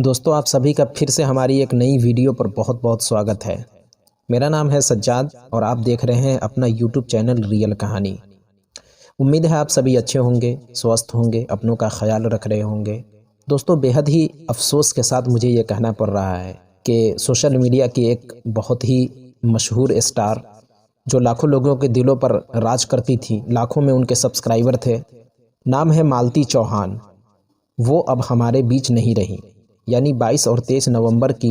दोस्तों, आप सभी का फिर से हमारी एक नई वीडियो पर बहुत बहुत स्वागत है। मेरा नाम है सज्जाद और आप देख रहे हैं अपना यूट्यूब चैनल रियल कहानी। उम्मीद है आप सभी अच्छे होंगे, स्वस्थ होंगे, अपनों का ख्याल रख रहे होंगे। दोस्तों, बेहद ही अफसोस के साथ मुझे ये कहना पड़ रहा है कि सोशल मीडिया की एक बहुत ही मशहूर स्टार जो लाखों लोगों के दिलों पर राज करती थी, लाखों में उनके सब्सक्राइबर थे, नाम है मालती चौहान, वो अब हमारे बीच नहीं रही। यानी 22 और 23 नवंबर की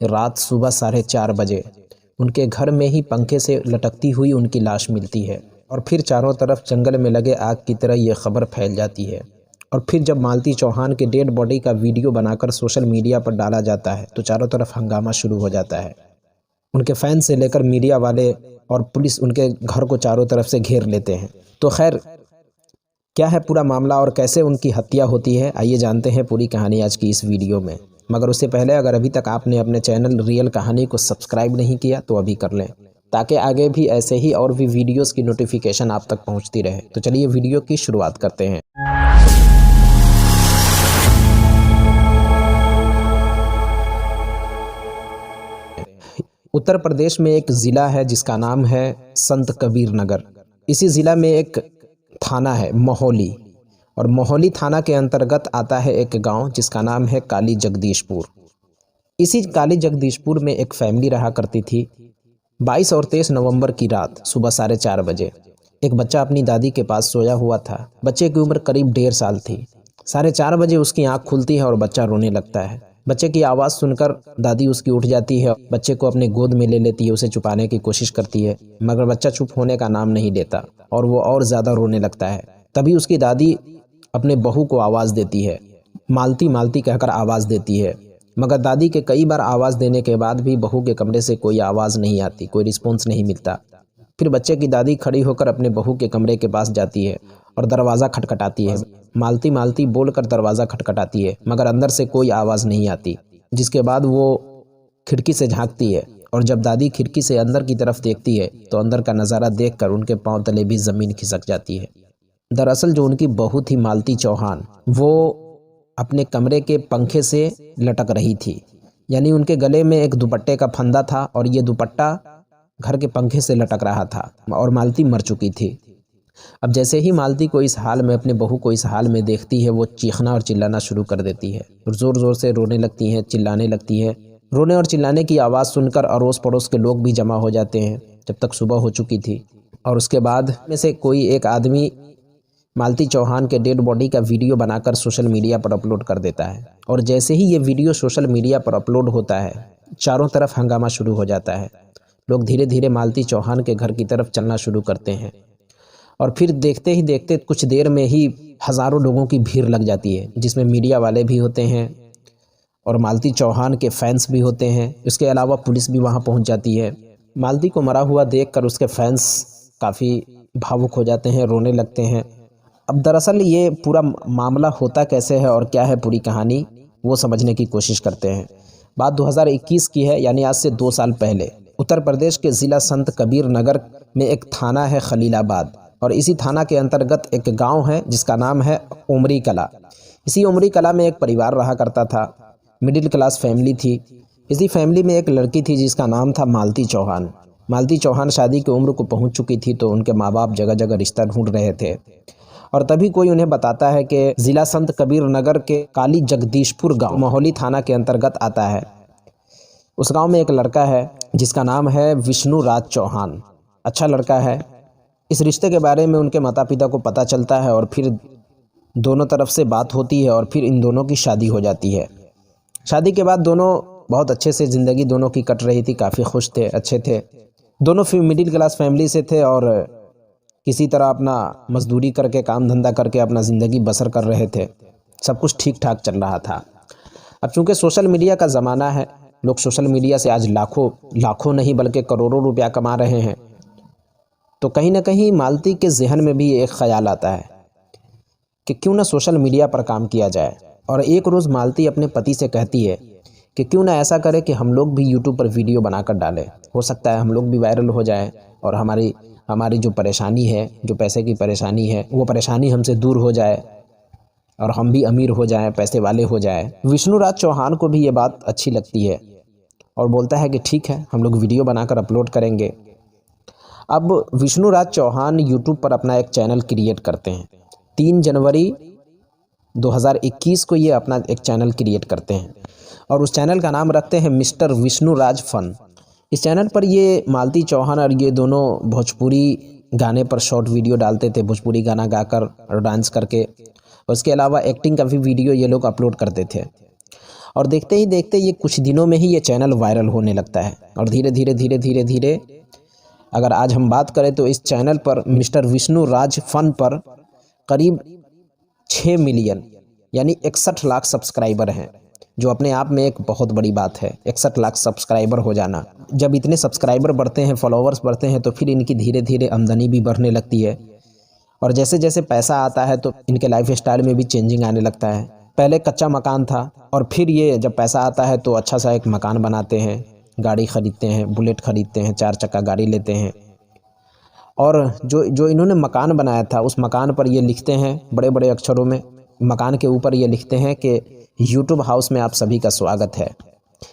रात सुबह 4:30 बजे उनके घर में ही पंखे से लटकती हुई उनकी लाश मिलती है और फिर चारों तरफ जंगल में लगे आग की तरह ये खबर फैल जाती है। और फिर जब मालती चौहान के डेड बॉडी का वीडियो बनाकर सोशल मीडिया पर डाला जाता है तो चारों तरफ हंगामा शुरू हो जाता है। उनके फैन से लेकर मीडिया वाले और पुलिस उनके घर को चारों तरफ से घेर लेते हैं। तो खैर, क्या है पूरा मामला और कैसे उनकी हत्या होती है, आइए जानते हैं पूरी कहानी आज की इस वीडियो में। मगर उससे पहले अगर अभी तक आपने अपने चैनल रियल कहानी को सब्सक्राइब नहीं किया तो अभी कर लें, ताकि आगे भी ऐसे ही और भी वीडियोस की नोटिफिकेशन आप तक पहुंचती रहे। तो चलिए वीडियो की शुरुआत करते हैं। उत्तर प्रदेश में एक ज़िला है जिसका नाम है संत कबीर नगर। इसी ज़िला में एक थाना है मोहाली, और मोहाली थाना के अंतर्गत आता है एक गांव जिसका नाम है काली जगदीशपुर। इसी काली जगदीशपुर में एक फैमिली रहा करती थी। 22 और 23 नवंबर की रात सुबह 4:30 बजे एक बच्चा अपनी दादी के पास सोया हुआ था। बच्चे की उम्र करीब 1.5 साल थी। 4:30 बजे उसकी आंख खुलती है और बच्चा रोने लगता है। बच्चे की आवाज़ सुनकर दादी उसकी उठ जाती है, बच्चे को अपने गोद में ले लेती है, उसे छुपाने की कोशिश करती है, मगर बच्चा चुप होने का नाम नहीं लेता और वो और ज़्यादा रोने लगता है। तभी उसकी दादी अपने बहू को आवाज़ देती है, मालती मालती कहकर आवाज़ देती है, मगर दादी के कई बार आवाज़ देने के बाद भी बहू के कमरे से कोई आवाज़ नहीं आती, कोई रिस्पॉन्स नहीं मिलता। फिर बच्चे की दादी खड़ी होकर अपने बहू के कमरे के पास जाती है और दरवाज़ा खटखटाती है। मालती मालती बोलकर दरवाज़ा खटखटाती है, मगर अंदर से कोई आवाज़ नहीं आती। जिसके बाद वो खिड़की से झांकती है और जब दादी खिड़की से अंदर की तरफ देखती है तो अंदर का नज़ारा देखकर उनके पांव तले भी ज़मीन खिसक जाती है। दरअसल जो उनकी बहू थी मालती चौहान, वो अपने कमरे के पंखे से लटक रही थी। यानी उनके गले में एक दुपट्टे का फंदा था और ये दुपट्टा घर के पंखे से लटक रहा था और मालती मर चुकी थी। अब जैसे ही मालती को इस हाल में, अपने बहू को इस हाल में देखती है, वो चीखना और चिल्लाना शुरू कर देती है। ज़ोर ज़ोर से रोने लगती हैं, चिल्लाने लगती है। रोने और चिल्लाने की आवाज़ सुनकर अड़ोस पड़ोस के लोग भी जमा हो जाते हैं। जब तक सुबह हो चुकी थी और उसके बाद में से कोई एक आदमी मालती चौहान के डेड बॉडी का वीडियो बनाकर सोशल मीडिया पर अपलोड कर देता है। और जैसे ही ये वीडियो सोशल मीडिया पर अपलोड होता है, चारों तरफ हंगामा शुरू हो जाता है। लोग धीरे धीरे मालती चौहान के घर की तरफ चलना शुरू करते हैं और फिर देखते ही देखते कुछ देर में ही हज़ारों लोगों की भीड़ लग जाती है, जिसमें मीडिया वाले भी होते हैं और मालती चौहान के फैंस भी होते हैं। इसके अलावा पुलिस भी वहां पहुंच जाती है। मालती को मरा हुआ देखकर उसके फैंस काफ़ी भावुक हो जाते हैं, रोने लगते हैं। अब दरअसल ये पूरा मामला होता कैसे है और क्या है पूरी कहानी, वो समझने की कोशिश करते हैं। बात 2021 की है, यानी आज से 2 साल पहले उत्तर प्रदेश के ज़िला संत कबीर नगर में एक थाना है खलीलाबाद, और इसी थाना के अंतर्गत एक गांव है जिसका नाम है उमरी कला। इसी उमरी कला में एक परिवार रहा करता था, मिडिल क्लास फैमिली थी। इसी फैमिली में एक लड़की थी जिसका नाम था मालती चौहान। मालती चौहान शादी की उम्र को पहुंच चुकी थी, तो उनके माँ बाप जगह जगह रिश्ता ढूंढ रहे थे और तभी कोई उन्हें बताता है कि ज़िला संत कबीर नगर के काली जगदीशपुर गाँव मोहाली थाना के अंतर्गत आता है। उस गाँव में एक लड़का है जिसका नाम है विष्णु राज चौहान। अच्छा लड़का है। इस रिश्ते के बारे में उनके माता पिता को पता चलता है और फिर दोनों तरफ से बात होती है और फिर इन दोनों की शादी हो जाती है। शादी के बाद दोनों बहुत अच्छे से ज़िंदगी दोनों की कट रही थी, काफ़ी खुश थे, अच्छे थे। दोनों मिडिल क्लास फैमिली से थे और किसी तरह अपना मजदूरी करके, काम धंधा करके अपना ज़िंदगी बसर कर रहे थे। सब कुछ ठीक ठाक चल रहा था। अब चूँकि सोशल मीडिया का ज़माना है, लोग सोशल मीडिया से आज लाखों नहीं बल्कि करोड़ों रुपया कमा रहे हैं, तो कहीं ना कहीं मालती के जहन में भी एक ख्याल आता है कि क्यों ना सोशल मीडिया पर काम किया जाए। और एक रोज़ मालती अपने पति से कहती है कि क्यों ना ऐसा करे कि हम लोग भी यूट्यूब पर वीडियो बनाकर डालें, हो सकता है हम लोग भी वायरल हो जाए और हमारी जो परेशानी है, जो पैसे की परेशानी है, वो परेशानी हमसे दूर हो जाए। और हम भी अमीर हो जाएं, पैसे वाले हो जाएं। विष्णुराज चौहान को भी ये बात अच्छी लगती है और बोलता है कि ठीक है, हम लोग वीडियो बनाकर अपलोड करेंगे। अब विष्णुराज चौहान यूट्यूब पर अपना एक चैनल क्रिएट करते हैं। 3 जनवरी 2021 को ये अपना एक चैनल क्रिएट करते हैं और उस चैनल का नाम रखते हैं मिस्टर विष्णुराज फन। इस चैनल पर ये मालती चौहान और ये दोनों भोजपुरी गाने पर शॉर्ट वीडियो डालते थे, भोजपुरी गाना गाकर और डांस करके। उसके अलावा एक्टिंग का भी वीडियो ये लोग अपलोड करते थे और देखते ही देखते ये कुछ दिनों में ही ये चैनल वायरल होने लगता है। और धीरे धीरे अगर आज हम बात करें तो इस चैनल पर मिस्टर विष्णुराज फन पर करीब 6 मिलियन यानी 61 लाख सब्सक्राइबर हैं, जो अपने आप में एक बहुत बड़ी बात है। 61 लाख सब्सक्राइबर हो जाना। जब इतने सब्सक्राइबर बढ़ते हैं, फॉलोअर्स बढ़ते हैं, तो फिर इनकी धीरे धीरे आमदनी भी बढ़ने लगती है और जैसे जैसे पैसा आता है तो इनके लाइफ स्टाइल में भी चेंजिंग आने लगता है। पहले कच्चा मकान था और फिर ये जब पैसा आता है तो अच्छा सा एक मकान बनाते हैं, गाड़ी ख़रीदते हैं, बुलेट ख़रीदते हैं, 4 चक्का गाड़ी लेते हैं। और जो इन्होंने मकान बनाया था उस मकान पर ये लिखते हैं बड़े बड़े अक्षरों में, मकान के ऊपर ये लिखते हैं कि यूट्यूब हाउस में आप सभी का स्वागत है।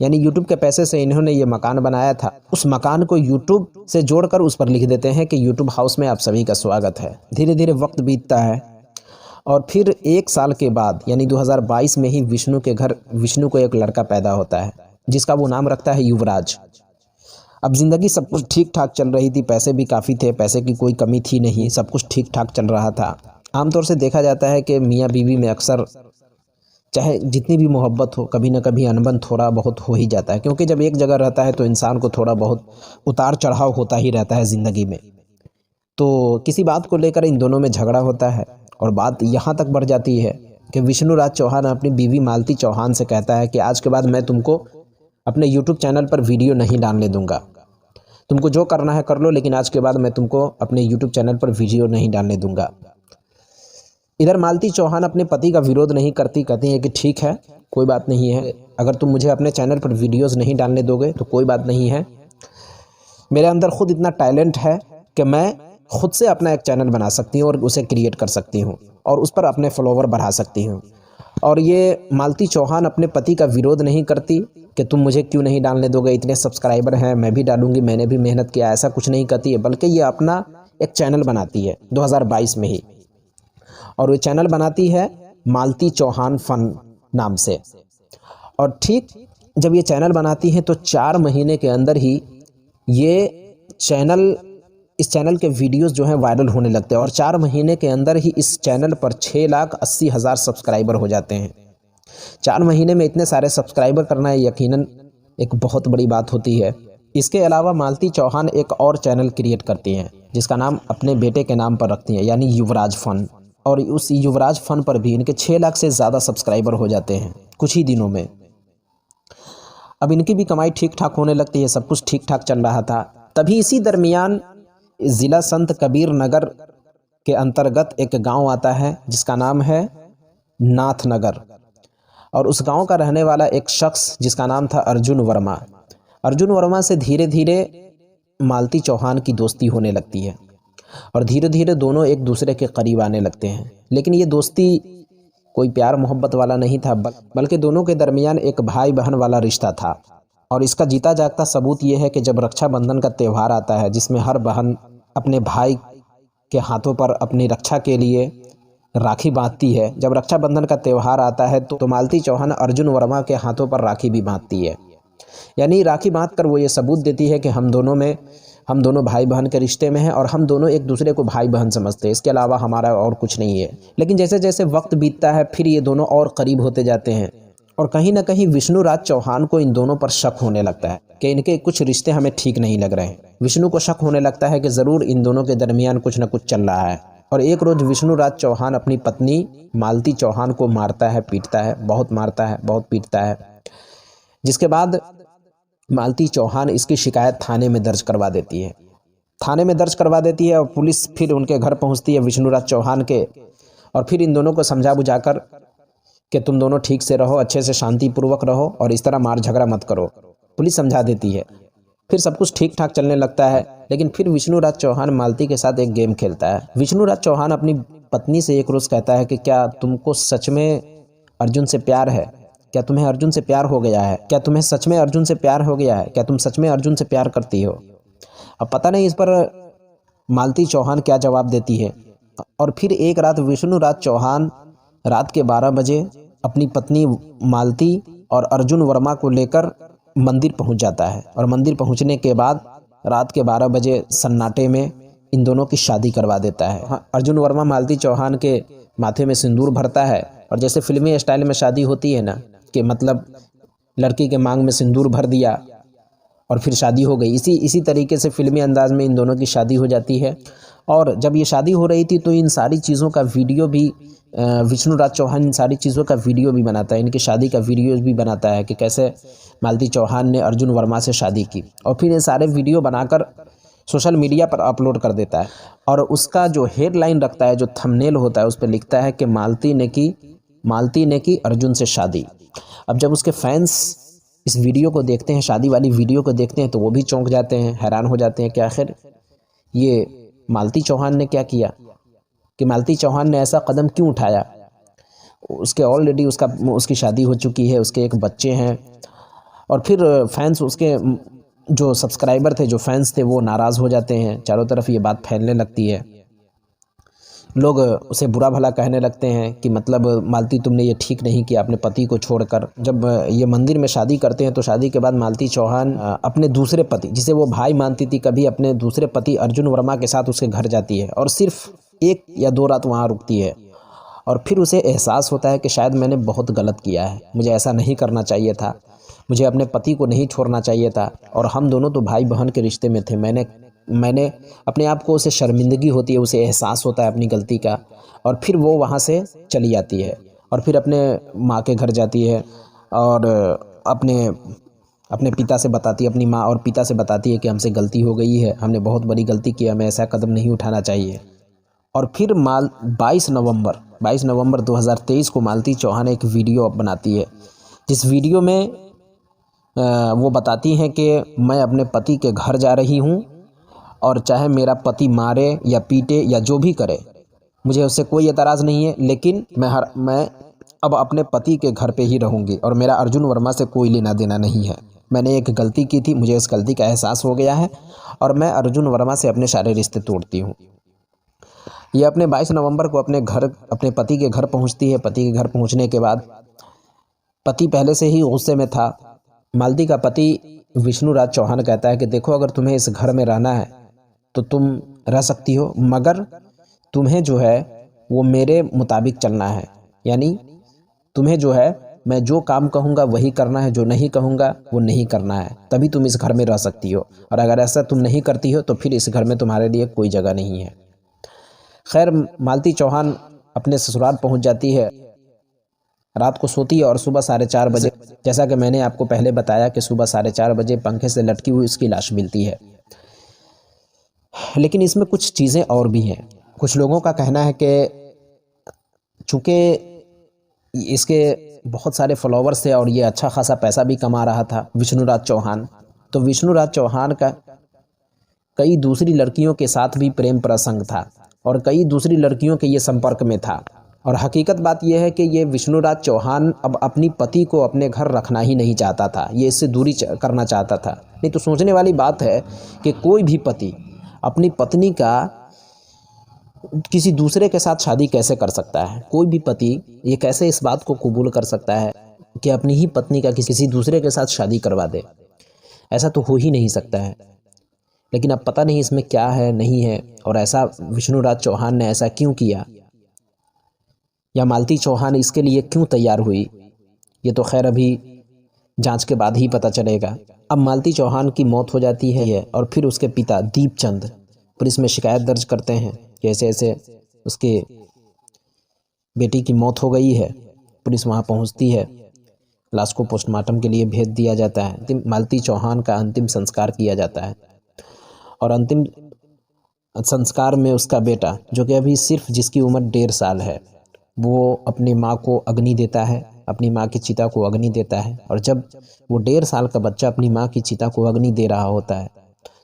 यानी यूट्यूब के पैसे से इन्होंने ये मकान बनाया था, उस मकान को यूट्यूब से जोड़कर उस पर लिख देते हैं कि यूट्यूब हाउस में आप सभी का स्वागत है। धीरे धीरे वक्त बीतता है और फिर 1 साल के बाद यानी 2022 में ही विष्णु को एक लड़का पैदा होता है जिसका वो नाम रखता है युवराज। अब ज़िंदगी सब कुछ ठीक ठाक चल रही थी, पैसे भी काफ़ी थे, पैसे की कोई कमी थी नहीं, सब कुछ ठीक ठाक चल रहा था। आमतौर से देखा जाता है कि मियाँ बीवी में अक्सर चाहे जितनी भी मोहब्बत हो, कभी ना कभी अनबन थोड़ा बहुत हो ही जाता है, क्योंकि जब एक जगह रहता है तो इंसान को थोड़ा बहुत उतार चढ़ाव होता ही रहता है ज़िंदगी में। तो किसी बात को लेकर इन दोनों में झगड़ा होता है और बात यहाँ तक बढ़ जाती है कि विष्णुराज चौहान अपनी बीवी मालती चौहान से कहता है कि आज के बाद मैं तुमको अपने यूट्यूब चैनल पर वीडियो नहीं डालने दूंगा, तुमको जो करना है कर लो, लेकिन आज के बाद मैं तुमको अपने यूट्यूब चैनल पर वीडियो नहीं डालने दूंगा। इधर मालती चौहान अपने पति का विरोध नहीं करती, कहती है कि ठीक है, कोई बात नहीं है, अगर तुम मुझे अपने चैनल पर वीडियोस नहीं डालने दोगे तो कोई बात नहीं है। मेरे अंदर खुद इतना टैलेंट है कि मैं खुद से अपना एक चैनल बना सकती हूँ और उसे क्रिएट कर सकती हूँ और उस पर अपने फॉलोवर बढ़ा सकती हूँ। और ये मालती चौहान अपने पति का विरोध नहीं करती कि तुम मुझे क्यों नहीं डालने दोगे, इतने सब्सक्राइबर हैं, मैं भी डालूंगी, मैंने भी मेहनत किया, ऐसा कुछ नहीं करती है, बल्कि ये अपना एक चैनल बनाती है 2022 में ही। और वो चैनल बनाती है मालती चौहान फन नाम से। और ठीक जब ये चैनल बनाती हैं तो 4 महीने के अंदर ही इस चैनल के वीडियोस जो हैं वायरल होने लगते हैं और 4 महीने के अंदर ही इस चैनल पर 6,80,000 सब्सक्राइबर हो जाते हैं। 4 महीने में इतने सारे सब्सक्राइबर करना यकीनन एक बहुत बड़ी बात होती है। इसके अलावा मालती चौहान एक और चैनल क्रिएट करती हैं जिसका नाम अपने बेटे के नाम पर रखती हैं, यानी युवराज फन। और उस युवराज फन पर भी इनके 6 लाख से ज़्यादा सब्सक्राइबर हो जाते हैं कुछ ही दिनों में। अब इनकी भी कमाई ठीक ठाक होने लगती है, सब कुछ ठीक ठाक चल रहा था। तभी इसी दरमियान ज़िला संत कबीर नगर के अंतर्गत एक गांव आता है जिसका नाम है नाथनगर, और उस गांव का रहने वाला एक शख्स जिसका नाम था अर्जुन वर्मा। अर्जुन वर्मा से धीरे धीरे मालती चौहान की दोस्ती होने लगती है और धीरे धीरे दोनों एक दूसरे के करीब आने लगते हैं। लेकिन ये दोस्ती कोई प्यार मोहब्बत वाला नहीं था, बल्कि दोनों के दरमियान एक भाई बहन वाला रिश्ता था। और इसका जीता जागता सबूत ये है कि जब रक्षाबंधन का त्यौहार आता है जिसमें हर बहन अपने भाई के हाथों पर अपनी रक्षा के लिए राखी बांधती है, जब रक्षाबंधन का त्यौहार आता है तो मालती चौहान अर्जुन वर्मा के हाथों पर राखी भी बांधती है। यानी राखी बांधकर वो ये सबूत देती है कि हम दोनों भाई बहन के रिश्ते में हैं और हम दोनों एक दूसरे को भाई बहन समझते हैं, इसके अलावा हमारा और कुछ नहीं है। लेकिन जैसे जैसे वक्त बीतता है फिर ये दोनों और करीब होते जाते हैं और कहीं ना कहीं विष्णुराज चौहान को इन दोनों पर शक होने लगता है कि इनके कुछ रिश्ते हमें ठीक नहीं लग रहे हैं। विष्णु को शक होने लगता है कि ज़रूर इन दोनों के दरमियान कुछ न कुछ चल रहा है। और एक रोज़ विष्णुराज चौहान अपनी पत्नी मालती चौहान को मारता है, पीटता है, बहुत मारता है, बहुत पीटता है, जिसके बाद मालती चौहान इसकी शिकायत थाने में दर्ज करवा देती है। और पुलिस फिर उनके घर पहुंचती है विष्णुराज चौहान के, और फिर इन दोनों को समझा बुझाकर कि तुम दोनों ठीक से रहो, अच्छे से शांतिपूर्वक रहो और इस तरह मार झगड़ा मत करो, पुलिस समझा देती है। फिर सब कुछ ठीक ठाक चलने लगता है। लेकिन फिर विष्णुराज चौहान मालती के साथ एक गेम खेलता है। विष्णुराज चौहान अपनी पत्नी से एक रोज़ कहता है कि क्या तुमको सच में अर्जुन से प्यार है? क्या तुम्हें अर्जुन से प्यार हो गया है? क्या तुम्हें सच में अर्जुन से प्यार हो गया है? क्या तुम सच में अर्जुन से प्यार करती हो? अब पता नहीं इस पर मालती चौहान क्या जवाब देती है। और फिर एक रात विष्णुराज चौहान रात के 12 बजे अपनी पत्नी मालती और अर्जुन वर्मा को लेकर मंदिर पहुंच जाता है। और मंदिर पहुंचने के बाद रात के 12 बजे सन्नाटे में इन दोनों की शादी करवा देता है। हाँ, अर्जुन वर्मा मालती चौहान के माथे में सिंदूर भरता है और जैसे फिल्मी स्टाइल में शादी होती है ना, कि मतलब लड़की के मांग में सिंदूर भर दिया और फिर शादी हो गई, इसी तरीके से फिल्मी अंदाज में इन दोनों की शादी हो जाती है। और जब ये शादी हो रही थी तो इन सारी चीज़ों का वीडियो भी विष्णुराज चौहान इन सारी चीज़ों का वीडियो भी बनाता है, इनकी शादी का वीडियो भी बनाता है कि कैसे मालती चौहान ने अर्जुन वर्मा से शादी की। और फिर ये सारे वीडियो बनाकर सोशल मीडिया पर अपलोड कर देता है। और उसका जो हेडलाइन रखता है, जो थंबनेल होता है, उस पर लिखता है कि मालती ने की अर्जुन से शादी। अब जब उसके फैंस इस वीडियो को देखते हैं, शादी वाली वीडियो को देखते हैं, तो वो भी चौंक जाते हैं, हैरान हो जाते हैं कि आखिर ये मालती चौहान ने क्या किया, कि मालती चौहान ने ऐसा कदम क्यों उठाया। उसके ऑलरेडी उसकी शादी हो चुकी है, उसके एक बच्चे हैं। और फिर फैंस, उसके जो सब्सक्राइबर थे, जो फैंस थे, वो नाराज़ हो जाते हैं। चारों तरफ ये बात फैलने लगती है, लोग उसे बुरा भला कहने लगते हैं कि मतलब मालती तुमने ये ठीक नहीं किया अपने पति को छोड़कर। जब ये मंदिर में शादी करते हैं तो शादी के बाद मालती चौहान अपने दूसरे पति, जिसे वो भाई मानती थी, कभी अपने दूसरे पति अर्जुन वर्मा के साथ उसके घर जाती है और सिर्फ 1 या 2 रात वहाँ रुकती है। और फिर उसे एहसास होता है कि शायद मैंने बहुत गलत किया है, मुझे ऐसा नहीं करना चाहिए था, मुझे अपने पति को नहीं छोड़ना चाहिए था। और हम दोनों तो भाई बहन के रिश्ते में थे। मैंने अपने आप को, उसे शर्मिंदगी होती है, उसे एहसास होता है अपनी गलती का। और फिर वो वहाँ से चली जाती है और फिर अपने माँ के घर जाती है और अपने पिता से बताती है, अपनी माँ और पिता से बताती है कि हमसे गलती हो गई है, हमने बहुत बड़ी गलती की, हमें ऐसा कदम नहीं उठाना चाहिए। और फिर 22 नवंबर 2023 को मालती चौहान एक वीडियो बनाती है, जिस वीडियो में वो बताती हैं कि मैं अपने पति के घर जा रही हूँ और चाहे मेरा पति मारे या पीटे या जो भी करे, मुझे उससे कोई एतराज़ नहीं है, लेकिन मैं अब अपने पति के घर पे ही रहूँगी और मेरा अर्जुन वर्मा से कोई लेना देना नहीं है। मैंने एक गलती की थी, मुझे उस गलती का एहसास हो गया है और मैं अर्जुन वर्मा से अपने सारे रिश्ते तोड़ती हूँ। ये अपने 22 नवंबर को अपने पति के घर पहुँचती है। पति के घर पहुँचने के बाद पति पहले से ही गुस्से में था। मालती का पति विष्णुराज चौहान कहता है कि देखो, अगर तुम्हें इस घर में रहना है तो तुम रह सकती हो, मगर तुम्हें जो है वो मेरे मुताबिक चलना है। यानी तुम्हें जो है, मैं जो काम कहूँगा वही करना है, जो नहीं कहूँगा वो नहीं करना है, तभी तुम इस घर में रह सकती हो। और अगर ऐसा तुम नहीं करती हो तो फिर इस घर में तुम्हारे लिए कोई जगह नहीं है। खैर, मालती चौहान अपने ससुराल पहुँच जाती है, रात को सोती है और सुबह 4:30 बजे, जैसा कि मैंने आपको पहले बताया कि सुबह 4:30 बजे पंखे से लटकी हुई उसकी लाश मिलती है। लेकिन इसमें कुछ चीज़ें और भी हैं। कुछ लोगों का कहना है कि चूँकि इसके बहुत सारे फॉलोवर्स थे और ये अच्छा खासा पैसा भी कमा रहा था विष्णुराज चौहान, तो विष्णुराज चौहान का कई दूसरी लड़कियों के साथ भी प्रेम प्रसंग था और कई दूसरी लड़कियों के ये संपर्क में था। और हकीकत बात यह है कि ये विष्णुराज चौहान अब अपनी पति को अपने घर रखना ही नहीं चाहता था, ये इससे दूरी करना चाहता था। नहीं तो सोचने वाली बात है कि कोई भी पति अपनी पत्नी का किसी दूसरे के साथ शादी कैसे कर सकता है? कोई भी पति ये कैसे इस बात को कबूल कर सकता है कि अपनी ही पत्नी का किसी दूसरे के साथ शादी करवा दे? ऐसा तो हो ही नहीं सकता है। लेकिन अब पता नहीं इसमें क्या है, नहीं है, और ऐसा विष्णुराज चौहान ने ऐसा क्यों किया, या मालती चौहान इसके लिए क्यों तैयार हुई, ये तो खैर अभी जांच के बाद ही पता चलेगा। अब मालती चौहान की मौत हो जाती है और फिर उसके पिता दीपचंद पुलिस में शिकायत दर्ज करते हैं कि ऐसे ऐसे उसके बेटी की मौत हो गई है। पुलिस वहां पहुंचती है, लाश को पोस्टमार्टम के लिए भेज दिया जाता है। मालती चौहान का अंतिम संस्कार किया जाता है और अंतिम संस्कार में उसका बेटा, जो कि अभी सिर्फ जिसकी उम्र 1.5 साल है, वो अपनी माँ को अग्नि देता है अपनी माँ की चिता को अग्नि देता है, और जब वो 1.5 साल का बच्चा अपनी माँ की चिता को अग्नि दे रहा होता है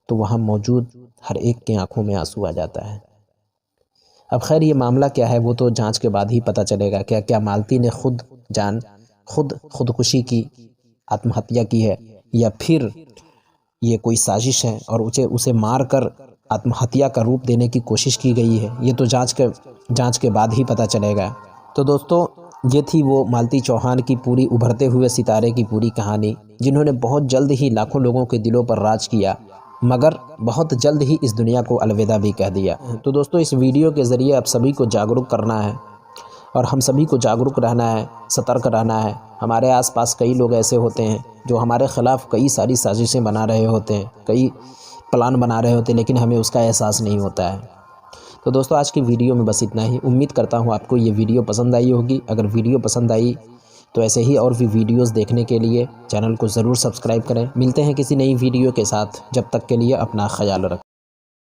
तो वहाँ मौजूद हर एक की आंखों में आंसू आ जाता है। अब खैर ये मामला क्या है वो तो जांच के बाद ही पता चलेगा। क्या मालती ने खुदकुशी की, आत्महत्या की है, या फिर ये कोई साजिश है और उसे मार कर आत्महत्या का रूप देने की कोशिश की गई है, ये तो जांच के बाद ही पता चलेगा। तो दोस्तों, ये थी वो मालती चौहान की पूरी उभरते हुए सितारे की पूरी कहानी, जिन्होंने बहुत जल्द ही लाखों लोगों के दिलों पर राज किया, मगर बहुत जल्द ही इस दुनिया को अलविदा भी कह दिया। तो दोस्तों, इस वीडियो के ज़रिए आप सभी को जागरूक करना है और हम सभी को जागरूक रहना है, सतर्क रहना है। हमारे आसपास कई लोग ऐसे होते हैं जो हमारे ख़िलाफ़ कई सारी साजिशें बना रहे होते हैं, कई प्लान बना रहे होते हैं, लेकिन हमें उसका एहसास नहीं होता है। तो दोस्तों, आज की वीडियो में बस इतना ही। उम्मीद करता हूँ आपको ये वीडियो पसंद आई होगी। अगर वीडियो पसंद आई तो ऐसे ही और भी वीडियोस देखने के लिए चैनल को ज़रूर सब्सक्राइब करें। मिलते हैं किसी नई वीडियो के साथ, जब तक के लिए अपना ख्याल रखें।